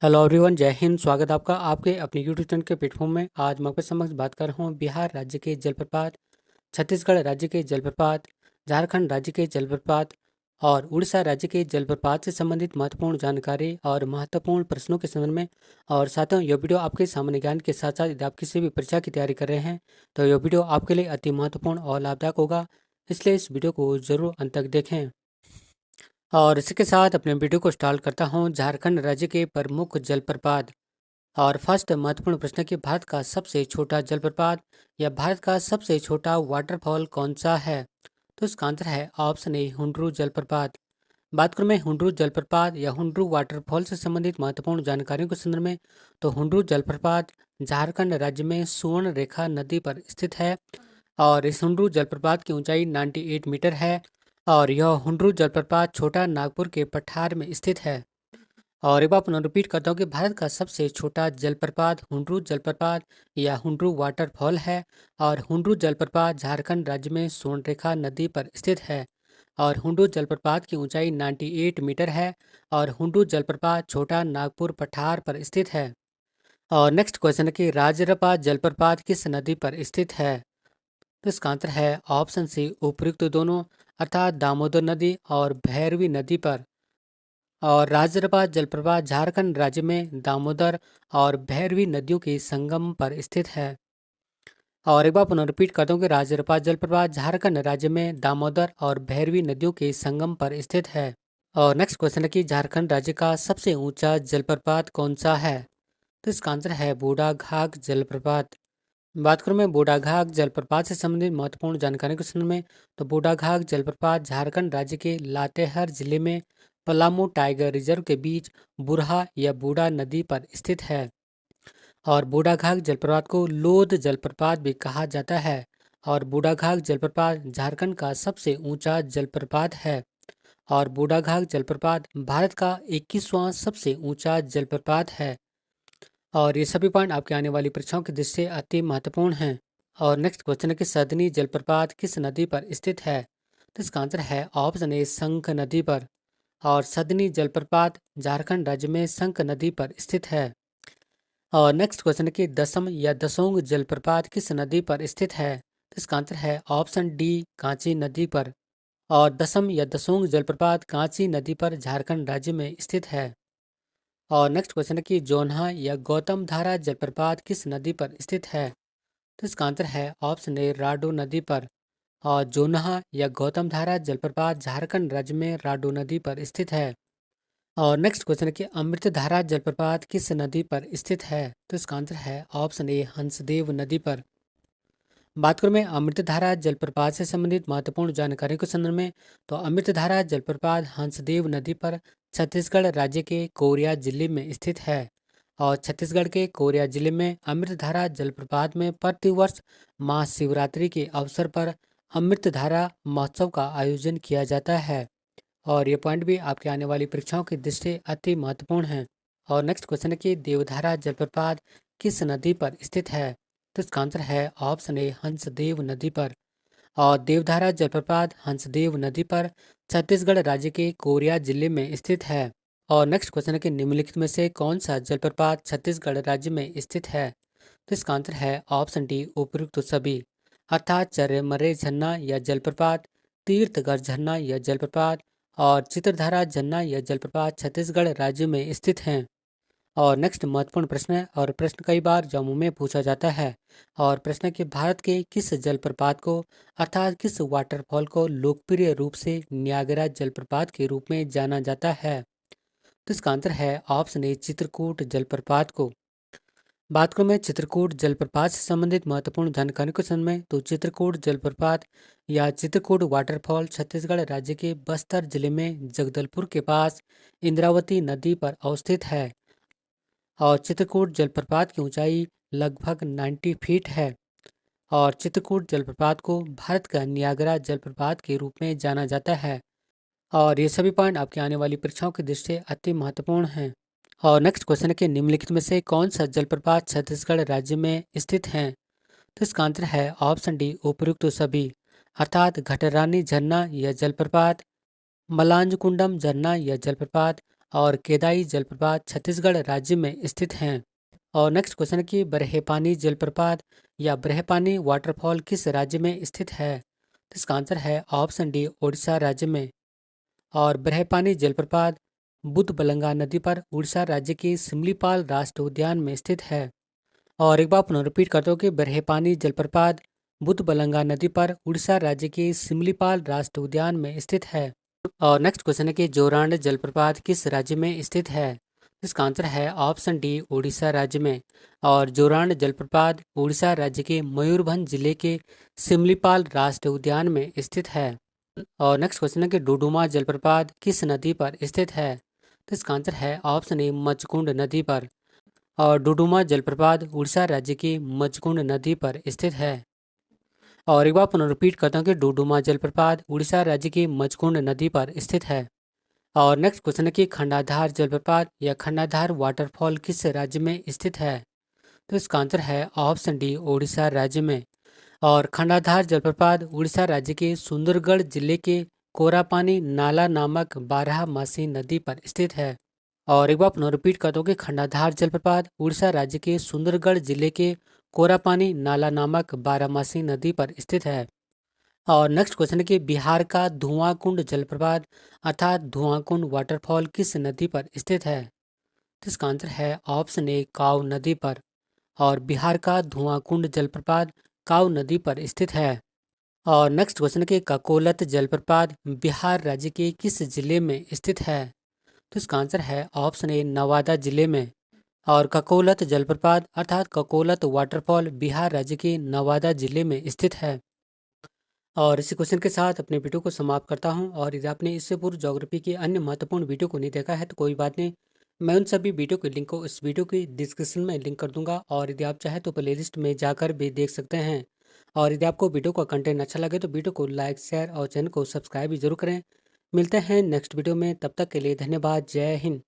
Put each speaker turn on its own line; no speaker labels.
Hello everyone, जय हिंद। स्वागत है आपका आपके अपने यूट्यूब चैनल के प्लेटफॉर्म में। आज मैं आपके समक्ष बात कर रहा हूँ बिहार राज्य के जलप्रपात, छत्तीसगढ़ राज्य के जलप्रपात, झारखंड राज्य के जलप्रपात और उड़ीसा राज्य के जलप्रपात से संबंधित महत्वपूर्ण जानकारी और महत्वपूर्ण प्रश्नों के संबंध में। और साथियों, यह वीडियो आपके सामान्य ज्ञान के साथ साथ यदि आप किसी भी परीक्षा की तैयारी कर रहे हैं तो यह वीडियो आपके लिए अति महत्वपूर्ण और लाभदायक होगा, इसलिए इस वीडियो को जरूर अंत तक देखें। और इसी के साथ अपने वीडियो को स्टार्ट करता हूँ। झारखंड राज्य के प्रमुख जलप्रपात। और फर्स्ट महत्वपूर्ण प्रश्न है कि भारत का सबसे छोटा जलप्रपात या भारत का सबसे छोटा वाटरफॉल कौन सा है? तो इसका आंसर है ऑप्शन ए, हुंड्रू जलप्रपात। बात करूं मैं हुंड्रू जलप्रपात या हुंड्रू वाटरफॉल से संबंधित महत्वपूर्ण जानकारियों के संदर्भ में, तो हुंड्रू जलप्रपात झारखंड राज्य में सुवर्ण रेखा नदी पर स्थित है और इस हुंड्रू जलप्रपात की ऊंचाई 98 मीटर है। और यह हुंड्रू जलप्रपात छोटा नागपुर के पठार में स्थित है। और एक बार पुनः रिपीट करता हूँ कि भारत का सबसे छोटा जलप्रपात हुंड्रू जलप्रपात या हुंड्रू वाटरफॉल है और हुंड्रू जलप्रपात झारखंड राज्य में स्वर्णरेखा नदी पर स्थित है और हुंड्रू जलप्रपात की ऊंचाई 98 मीटर है और हुंड्रू जलप्रपात छोटा नागपुर पठार पर स्थित है। और नेक्स्ट क्वेश्चन है कि राजरपा जलप्रपात किस नदी पर स्थित है? तो इसका आंसर है ऑप्शन सी, उपयुक्त दोनों, अर्थात दामोदर नदी और भैरवी नदी पर। और राजरपा जलप्रपात झारखंड राज्य में दामोदर और भैरवी नदियों के संगम पर स्थित है। और एक बार पुनः रिपीट करता हूँ कि राजरपा जलप्रपात झारखंड राज्य में दामोदर और भैरवी नदियों के संगम पर स्थित है। और नेक्स्ट क्वेश्चन है कि झारखंड राज्य का सबसे ऊंचा जलप्रपात कौन सा है? तो इसका आंसर है बूढ़ाघाघ जलप्रपात। बात करूं मैं बूढ़ाघाघ जलप्रपात से संबंधित महत्वपूर्ण जानकारी के संबंध में, तो बूढ़ाघाघ जलप्रपात झारखंड राज्य के लातेहार जिले में पलामू टाइगर रिजर्व के बीच बुरहा या बूढ़ा नदी पर स्थित है। और बूढ़ाघाघ जलप्रपात को लोध जलप्रपात भी कहा जाता है। और बूढ़ाघाघ जलप्रपात झारखंड का सबसे ऊंचा जलप्रपात है और बूढ़ाघाघ जलप्रपात भारत का 21वां सबसे ऊंचा जलप्रपात है। और ये सभी पॉइंट आपके आने वाली परीक्षाओं की दृष्टि से अति महत्वपूर्ण हैं। और नेक्स्ट क्वेश्चन है कि सदनी जलप्रपात किस नदी पर स्थित है? तो इसका आंसर है ऑप्शन ए, शंख नदी पर। और सदनी जलप्रपात झारखंड राज्य में शंख नदी पर स्थित है। और नेक्स्ट क्वेश्चन है कि दसम या दसोंग जलप्रपात किस नदी पर स्थित है? तो इसका आंसर है ऑप्शन डी, कांची नदी पर। और दसम या दसोंग जलप्रपात कांची नदी पर झारखंड राज्य में स्थित है। और नेक्स्ट क्वेश्चन है कि जोन्हा या गौतम धारा जलप्रपात किस नदी पर स्थित है? तो इसका आंसर है ऑप्शन ए, राडो नदी पर। और जोन्हा या गौतम धारा जलप्रपात झारखंड राज्य में राडो नदी पर स्थित है। और नेक्स्ट क्वेश्चन है कि अमृतधारा जलप्रपात किस नदी पर स्थित है? तो इसका आंसर है ऑप्शन ए, हंसदेव नदी पर। बात करूं मैं अमृतधारा जलप्रपात से संबंधित महत्वपूर्ण जानकारी के संदर्भ में, तो अमृतधारा जलप्रपात हंसदेव नदी पर छत्तीसगढ़ राज्य के कोरिया जिले में स्थित है। और छत्तीसगढ़ के कोरिया जिले में अमृतधारा जलप्रपात में प्रतिवर्ष महाशिवरात्रि के अवसर पर अमृतधारा महोत्सव का आयोजन किया जाता है। और ये पॉइंट भी आपके आने वाली परीक्षाओं की दृष्टि से अति महत्वपूर्ण है। और नेक्स्ट क्वेश्चन है कि देवधारा जलप्रपात किस नदी पर स्थित है? तो इसका आंसर है ऑप्शन ए, हंसदेव नदी पर। और देवधारा जलप्रपात हंसदेव नदी पर छत्तीसगढ़ राज्य के कोरिया जिले में स्थित है। और नेक्स्ट क्वेश्चन है कि निम्नलिखित में से कौन सा जलप्रपात छत्तीसगढ़ राज्य में स्थित है? तो इसका आंसर है ऑप्शन डी, उपयुक्त सभी, अर्थात चर्रमर्रे झरना या जलप्रपात, तीर्थगढ़ झरना या जलप्रपात और चित्रधारा झरना या जलप्रपात छत्तीसगढ़ राज्य में स्थित हैं। और नेक्स्ट महत्वपूर्ण प्रश्न है और प्रश्न कई बार जम्मू में पूछा जाता है। और प्रश्न है कि भारत के किस जलप्रपात को अर्थात किस वाटरफॉल को लोकप्रिय रूप से न्यागरा जलप्रपात के रूप में जाना जाता है? तो इसका आंसर है ऑप्शन ए, चित्रकूट जलप्रपात को। बात करूं मैं चित्रकूट जलप्रपात से संबंधित महत्वपूर्ण जानकारी के संबंध में, तो चित्रकूट जलप्रपात या चित्रकूट वाटरफॉल छत्तीसगढ़ राज्य के बस्तर जिले में जगदलपुर के पास इंद्रावती नदी पर अवस्थित है। और चित्रकूट जलप्रपात की ऊंचाई लगभग 90 फीट है। और चित्रकूट जलप्रपात को भारत का नियाग्रा जलप्रपात के रूप में जाना जाता है। और ये सभी पॉइंट आपकी आने वाली परीक्षाओं की दृष्टि से अति महत्वपूर्ण हैं। और नेक्स्ट क्वेश्चन है कि निम्नलिखित में से कौन सा जलप्रपात छत्तीसगढ़ राज्य में स्थित है? तो इसका आंसर है ऑप्शन डी, उपयुक्त सभी, अर्थात घटरानी झरना या जलप्रपात, मलांजकुंडम झरना या जलप्रपात और केदाई जलप्रपात छत्तीसगढ़ राज्य में स्थित हैं। और नेक्स्ट क्वेश्चन है कि बरहेपानी जलप्रपात या बरहेपानी वाटरफॉल किस राज्य में स्थित है? तो इसका आंसर है ऑप्शन डी, ओडिशा राज्य में। और बरहेपानी जलप्रपात बुधबलंगा नदी पर उड़ीसा राज्य के सिमलीपाल राष्ट्रीय उद्यान में स्थित है। और एक बार पुनः रिपीट करते हो कि बरहेपानी जलप्रपात बुधबलंगा नदी पर उड़ीसा राज्य के सिमलीपाल राष्ट्रीय उद्यान में स्थित है। और नेक्स्ट क्वेश्चन है कि जोरांड जलप्रपात किस राज्य में स्थित है? इसका आंसर है ऑप्शन डी, उड़ीसा राज्य में। और जोरांड जलप्रपात उड़ीसा राज्य के मयूरभंज जिले के सिमलीपाल राष्ट्रीय उद्यान में स्थित है। और नेक्स्ट क्वेश्चन है कि डुडुमा जलप्रपात किस नदी पर स्थित है? तो इसका आंसर है ऑप्शन ए, मचकुंड नदी पर। और डुडुमा जलप्रपात उड़ीसा राज्य की मचकुंड नदी पर स्थित है। और एक बार पुनः रिपीट करता हूँ कि डुडुमा जलप्रपात उड़ीसा राज्य की मचकुंड नदी पर स्थित है। और नेक्स्ट क्वेश्चन है कि खंडाधार जलप्रपात या खंडाधार वाटरफॉल किस राज्य में स्थित है? तो इसका आंसर है ऑप्शन डी, ओडिशा राज्य में। और खंडाधार जलप्रपात उड़ीसा राज्य के सुंदरगढ़ जिले के कोरापानी नाला नामक बारहमासी नदी पर स्थित है। और एक बार पुनः रिपीट कर दो कि खंडाधार जलप्रपात उड़ीसा राज्य के सुंदरगढ़ जिले के कोरापानी नाला नामक बारहमासी नदी पर स्थित है। और नेक्स्ट क्वेश्चन है कि बिहार का धुआं कुंड जलप्रपात अर्थात धुआं कुंड वाटरफॉल किस नदी पर स्थित है? तो इसका आंसर है ऑप्शन ए, काव नदी पर। और बिहार का धुआं कुंड जलप्रपात काव नदी पर स्थित है। और नेक्स्ट क्वेश्चन है कि ककोलत जलप्रपात बिहार राज्य के किस जिले में स्थित है? तो इसका आंसर है ऑप्शन ए, नवादा जिले में। और ककोलत जलप्रपात अर्थात ककोलत वाटरफॉल बिहार राज्य के नवादा जिले में स्थित है। और इसी क्वेश्चन के साथ अपने वीडियो को समाप्त करता हूं। और यदि आपने इससे पूर्व ज्योग्राफी के अन्य महत्वपूर्ण वीडियो को नहीं देखा है तो कोई बात नहीं, मैं उन सभी वीडियो के लिंक को इस वीडियो की डिस्क्रिप्शन में लिंक कर दूंगा। और यदि आप चाहें तो प्लेलिस्ट में जाकर भी देख सकते हैं। और यदि आपको वीडियो का कंटेंट अच्छा लगे तो वीडियो को लाइक, शेयर और चैनल को सब्सक्राइब भी जरूर करें। मिलते हैं नेक्स्ट वीडियो में, तब तक के लिए धन्यवाद। जय हिंद।